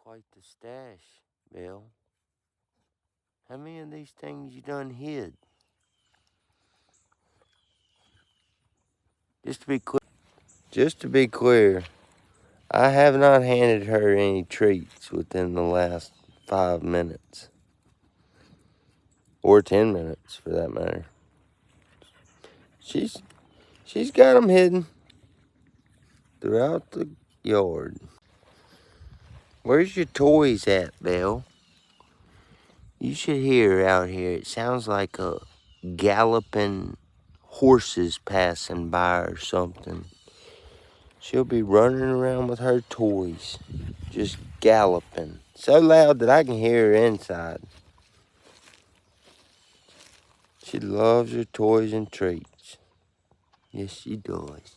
Quite the stash, Bill. How many of these things you done hid? Just to be clear, I have not handed her any treats within the last 5 minutes. Or 10 minutes, for that matter. She's got them hidden throughout the yard. Where's your toys at, Bill? You should hear her out here. It sounds like a galloping horses passing by or something. She'll be running around with her toys, just galloping. So loud that I can hear her inside. She loves her toys and treats. Yes, she does.